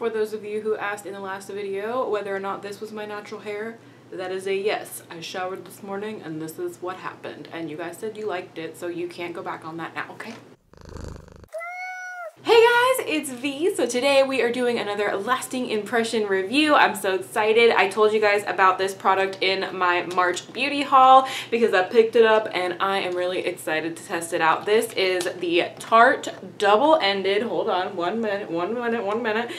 for those of you who asked in the last video whether or not this was my natural hair, that is a yes. I showered this morning and this is what happened. And you guys said you liked it, so you can't go back on that now, okay? Hey guys, it's V. So today we are doing another lasting impression review. I'm so excited. I told you guys about this product in my March beauty haul because I picked it up and I am really excited to test it out. This is the Tarte double-ended, hold on, one minute.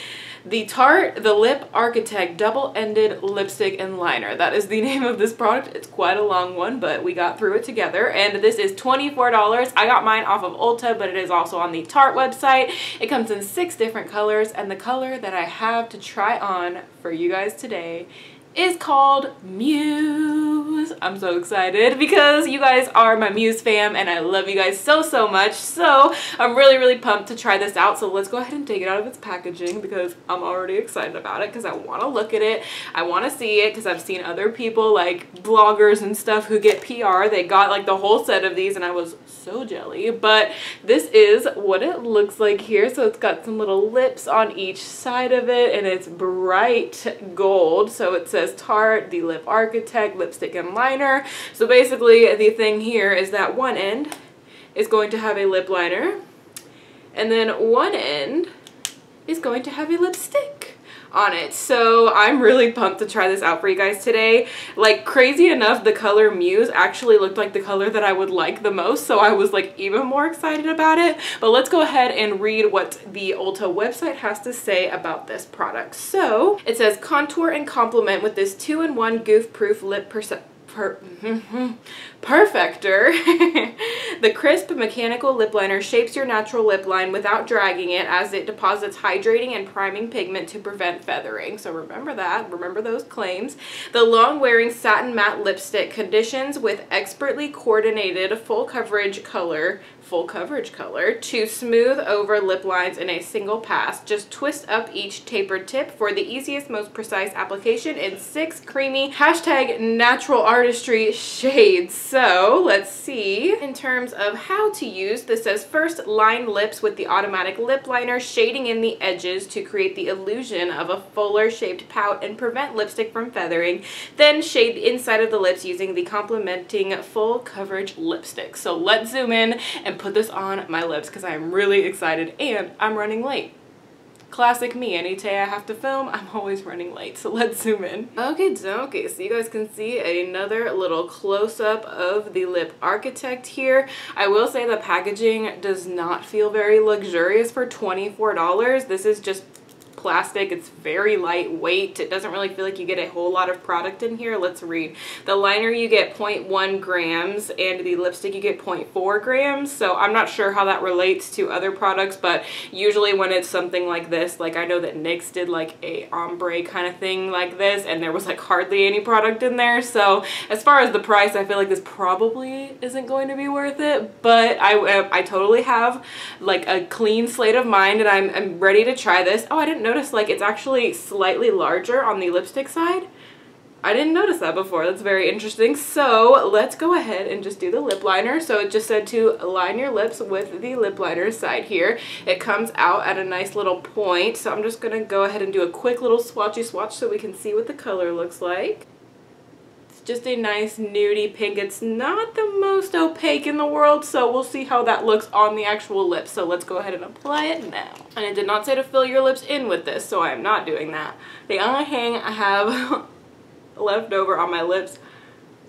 The Tarte The Lip Architect double-ended lipstick and liner. That is the name of this product. It's quite a long one, but we got through it together. And this is $24. I got mine off of Ulta, but it is also on the Tarte website. It comes in 6 different colors, and the color that I have to try on for you guys today is called Muse. I'm so excited because you guys are my Muse fam and I love you guys so much. So I'm really pumped to try this out. So let's go ahead and take it out of its packaging because I'm already excited about it because I want to look at it. I want to see it because I've seen other people like bloggers and stuff who get PR. They got like the whole set of these and I was so jelly. But this is what it looks like here. So it's got some little lips on each side of it and it's bright gold. So it says Tarte The Lip Architect lipstick and liner. So basically the thing here is that one end is going to have a lip liner and then one end is going to have a lipstick on it. So I'm really pumped to try this out for you guys today. Like, crazy enough, the color Muse actually looked like the color that I would like the most, so I was like even more excited about it. But let's go ahead and read what the Ulta website has to say about this product. So it says, contour and complement with this 2-in-1 goof-proof lip perfector. The crisp mechanical lip liner shapes your natural lip line without dragging it as it deposits hydrating and priming pigment to prevent feathering. So remember that. Remember those claims. The long-wearing satin matte lipstick conditions with expertly coordinated full coverage color to smooth over lip lines in a single pass. Just twist up each tapered tip for the easiest, most precise application in 6 creamy #natural artistry shades. So let's see. In terms of how to use, this says first line lips with the automatic lip liner, shading in the edges to create the illusion of a fuller shaped pout and prevent lipstick from feathering. Then shade the inside of the lips using the complementing full coverage lipstick. So let's zoom in and put this on my lips because I'm really excited and I'm running late. Classic me, any day I have to film, I'm always running late. So let's zoom in. Okay, so you guys can see another little close-up of the Lip Architect here. I will say the packaging does not feel very luxurious for $24. This is just plastic. It's very lightweight. It doesn't really feel like you get a whole lot of product in here. Let's read. The liner you get 0.1 grams and the lipstick you get 0.4 grams. So I'm not sure how that relates to other products, but usually when it's something like this, like I know that NYX did like a ombre kind of thing like this and there was like hardly any product in there. So as far as the price, I feel like this probably isn't going to be worth it, but I totally have like a clean slate of mind and I'm ready to try this. Oh, I didn't notice like it's actually slightly larger on the lipstick side. I didn't notice that before. That's very interesting. So let's go ahead and just do the lip liner. So it just said to line your lips with the lip liner side here. It comes out at a nice little point. So I'm just going to go ahead and do a quick little swatchy swatch so we can see what the color looks like. Just a nice nudie pink. It's not the most opaque in the world, so we'll see how that looks on the actual lips. So let's go ahead and apply it now. And it did not say to fill your lips in with this, so I am not doing that. The only thing I have left over on my lips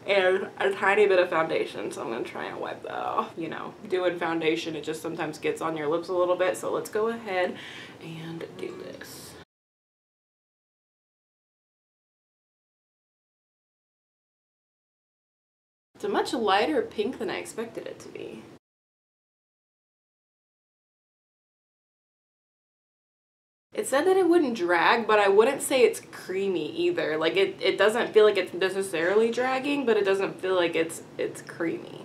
is a tiny bit of foundation, so I'm going to try and wipe that off. You know, doing foundation, it just sometimes gets on your lips a little bit, so let's go ahead and do this. It's a much lighter pink than I expected it to be. It said that it wouldn't drag, but I wouldn't say it's creamy either. Like it doesn't feel like it's necessarily dragging, but it doesn't feel like it's creamy.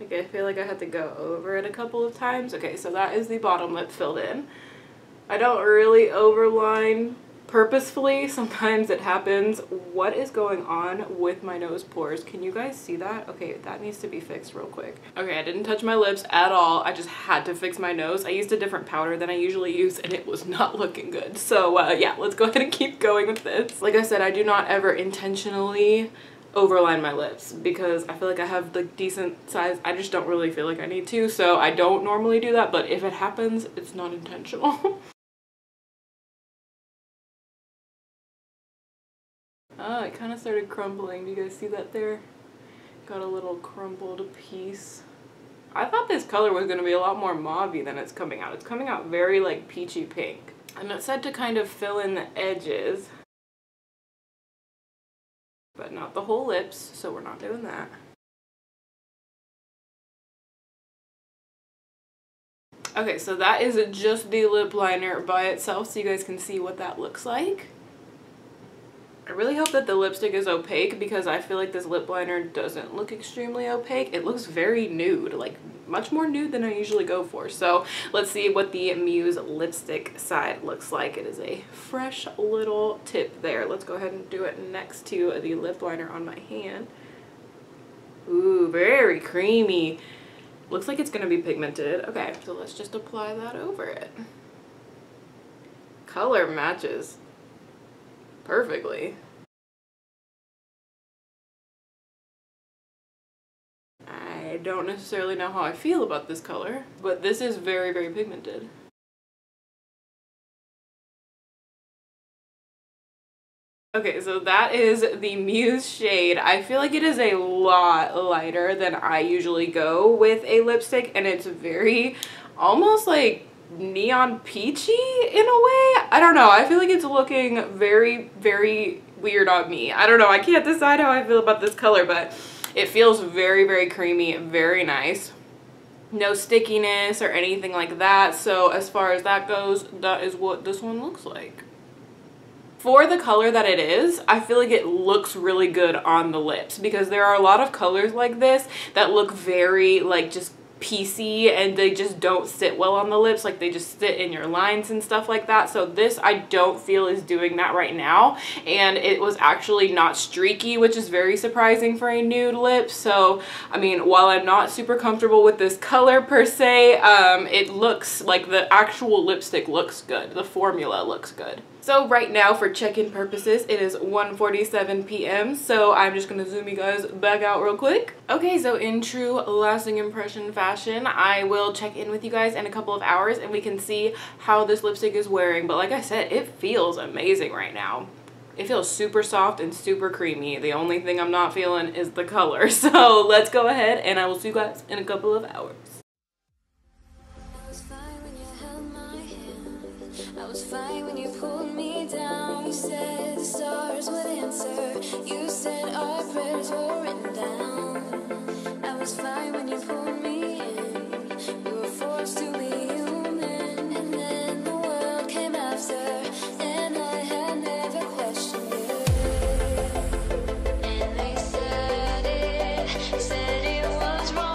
Like I feel like I had to go over it a couple of times. Okay, so that is the bottom lip filled in. I don't really overline purposefully. Sometimes it happens. What is going on with my nose pores? Can you guys see that? Okay, that needs to be fixed real quick. Okay, I didn't touch my lips at all. I just had to fix my nose. I used a different powder than I usually use and it was not looking good. So yeah, let's go ahead and keep going with this. Like I said, I do not ever intentionally overline my lips because I feel like I have the decent size. I just don't really feel like I need to, so I don't normally do that, but if it happens, it's not intentional. Oh, it kind of started crumbling. Do you guys see that there? Got a little crumbled piece. I thought this color was going to be a lot more mauve-y than it's coming out. It's coming out very like peachy pink. And it's said to kind of fill in the edges, but not the whole lips, so we're not doing that. Okay, so that is just the lip liner by itself, so you guys can see what that looks like. I really hope that the lipstick is opaque because I feel like this lip liner doesn't look extremely opaque. It looks very nude, like much more nude than I usually go for. So let's see what the Muse lipstick side looks like. It is a fresh little tip there. Let's go ahead and do it next to the lip liner on my hand. Ooh, very creamy. Looks like it's gonna be pigmented. Okay, so let's just apply that over it. Color matches perfectly. I don't necessarily know how I feel about this color, but this is very, very pigmented. Okay, so that is the Muse shade. I feel like it is a lot lighter than I usually go with a lipstick, and it's very almost like neon peachy in a way. I don't know. I feel like it's looking very, very weird on me. I don't know. I can't decide how I feel about this color, but it feels very, very creamy, very nice. No stickiness or anything like that. So as far as that goes, that is what this one looks like. For the color that it is, I feel like it looks really good on the lips because there are a lot of colors like this that look very like just piecey and they just don't sit well on the lips, like they just sit in your lines and stuff like that. So this I don't feel is doing that right now, and it was actually not streaky, which is very surprising for a nude lip. So I mean, while I'm not super comfortable with this color per se, it looks like the actual lipstick looks good. The formula looks good. So right now, for check-in purposes, it is 1:47 p.m. So I'm just gonna zoom you guys back out real quick. Okay, so in true lasting impression fashion, I will check in with you guys in a couple of hours and we can see how this lipstick is wearing. But like I said, it feels amazing right now. It feels super soft and super creamy. The only thing I'm not feeling is the color. So let's go ahead and I will see you guys in a couple of hours. I was fine when you pulled me down. You said the stars would answer. You said our prayers were written down. I was fine when you pulled me in. We were forced to be human, and then the world came after, and I had never questioned it. And they said it was wrong.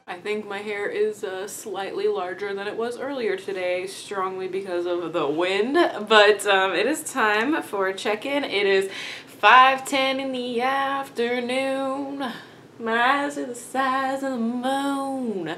I think my hair is slightly larger than it was earlier today, strongly because of the wind, but it is time for a check-in. It is 5:10 in the afternoon. My eyes are the size of the moon.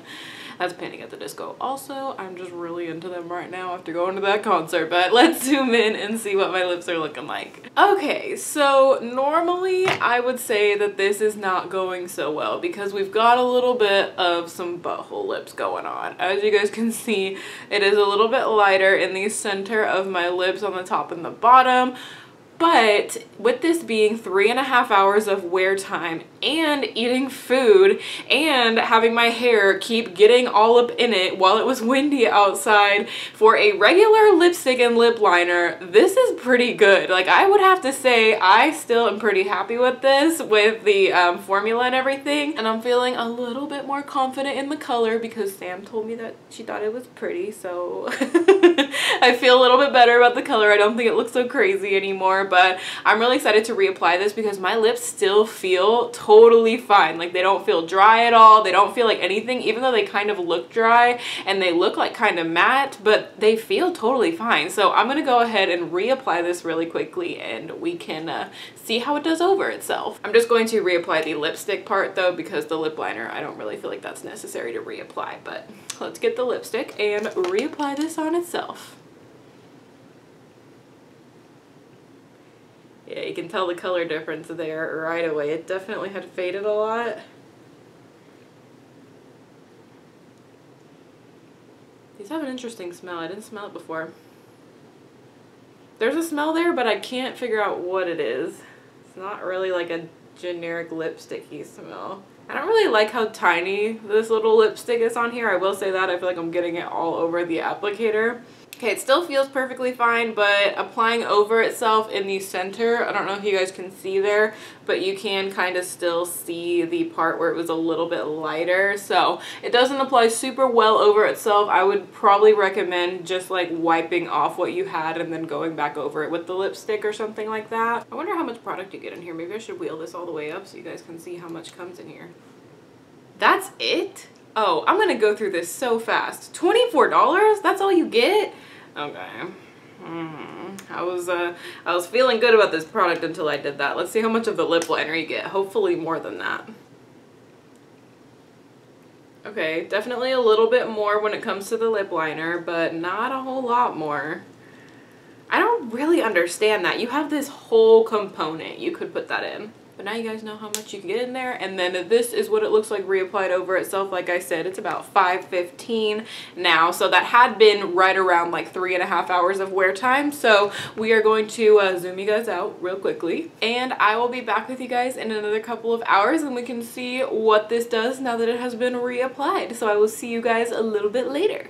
That's Panic at the Disco. Also, I'm just really into them right now after going to that concert, but let's zoom in and see what my lips are looking like. Okay, so normally I would say that this is not going so well because we've got a little bit of some butthole lips going on. As you guys can see, it is a little bit lighter in the center of my lips on the top and the bottom. But with this being 3.5 hours of wear time and eating food and having my hair keep getting all up in it while it was windy outside, for a regular lipstick and lip liner, this is pretty good. Like, I would have to say I still am pretty happy with this, with the formula and everything. And I'm feeling a little bit more confident in the color because Sam told me that she thought it was pretty, so I feel a little bit better about the color. I don't think it looks so crazy anymore, but I'm really excited to reapply this because my lips still feel totally fine. Like, they don't feel dry at all. They don't feel like anything, even though they kind of look dry and they look like kind of matte, but they feel totally fine. So I'm gonna go ahead and reapply this really quickly and we can see how it does over itself. I'm just going to reapply the lipstick part though, because the lip liner, I don't really feel like that's necessary to reapply, but let's get the lipstick and reapply this on itself. Yeah, you can tell the color difference there right away. It definitely had faded a lot. These have an interesting smell. I didn't smell it before. There's a smell there, but I can't figure out what it is. It's not really like a generic lipsticky smell. I don't really like how tiny this little lipstick is on here. I will say that. I feel like I'm getting it all over the applicator. Okay, it still feels perfectly fine, but applying over itself in the center, I don't know if you guys can see there, but you can kind of still see the part where it was a little bit lighter. So it doesn't apply super well over itself. I would probably recommend just like wiping off what you had and then going back over it with the lipstick or something like that. I wonder how much product you get in here. Maybe I should wheel this all the way up so you guys can see how much comes in here. That's it? Oh, I'm gonna go through this so fast. $24? That's all you get? Okay. I was feeling good about this product until I did that. Let's see how much of the lip liner you get. Hopefully more than that. Okay, definitely a little bit more when it comes to the lip liner, but not a whole lot more. I don't really understand that. You have this whole component. You could put that in. But now you guys know how much you can get in there. And then this is what it looks like reapplied over itself. Like I said, it's about 5:15 now. So that had been right around like 3.5 hours of wear time. So we are going to zoom you guys out real quickly. And I will be back with you guys in another couple of hours and we can see what this does now that it has been reapplied. So I will see you guys a little bit later.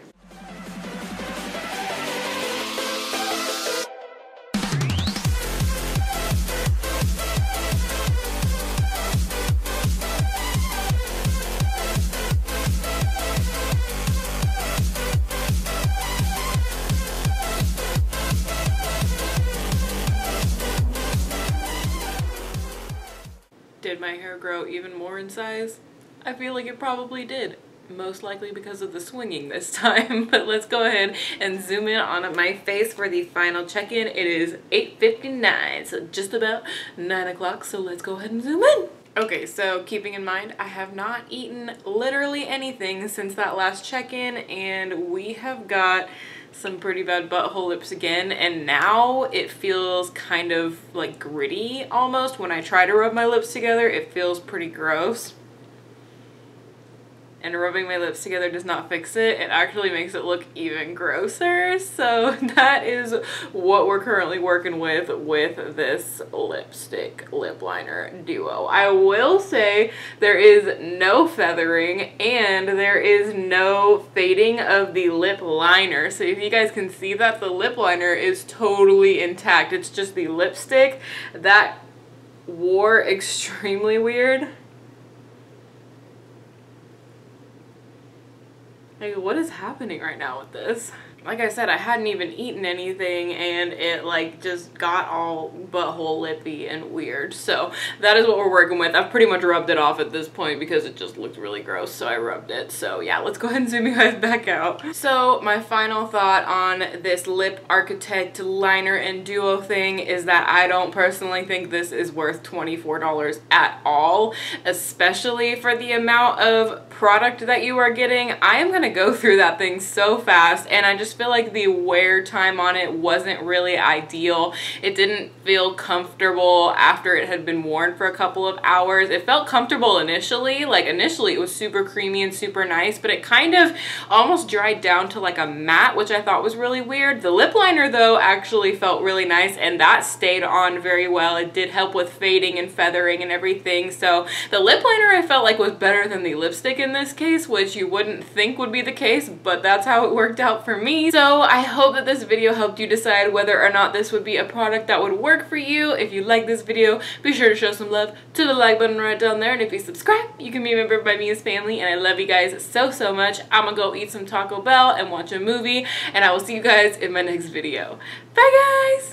Did my hair grow even more in size? I feel like it probably did. Most likely because of the swinging this time. But let's go ahead and zoom in on my face for the final check-in. It is 8:59, so just about 9 o'clock. So let's go ahead and zoom in. Okay, so keeping in mind, I have not eaten literally anything since that last check-in, and we have got some pretty bad butthole lips again, and now it feels kind of like gritty almost. When I try to rub my lips together, it feels pretty gross. And rubbing my lips together does not fix it. It actually makes it look even grosser. So that is what we're currently working with this lipstick lip liner duo. I will say there is no feathering and there is no fading of the lip liner. So if you guys can see that, the lip liner is totally intact. It's just the lipstick that wore extremely weird. Like, what is happening right now with this? Like I said, I hadn't even eaten anything and it like just got all butthole lippy and weird. So that is what we're working with. I've pretty much rubbed it off at this point because it just looked really gross, so I rubbed it. So yeah, let's go ahead and zoom you guys back out. So my final thought on this Lip Architect liner and duo thing is that I don't personally think this is worth $24 at all, especially for the amount of product that you are getting, I am going to go through that thing so fast, and I just feel like the wear time on it wasn't really ideal. It didn't feel comfortable after it had been worn for a couple of hours. It felt comfortable initially, like initially it was super creamy and super nice, but it kind of almost dried down to like a matte, which I thought was really weird. The lip liner though actually felt really nice, and that stayed on very well. It did help with fading and feathering and everything. So the lip liner I felt like was better than the lipstick in this case, which you wouldn't think would be the case, but that's how it worked out for me. So I hope that this video helped you decide whether or not this would be a product that would work for you. If you like this video, be sure to show some love to the like button right down there, and if you subscribe, you can be a member of my Muse family, and I love you guys so, so much. I'm gonna go eat some Taco Bell and watch a movie, and I will see you guys in my next video. Bye guys!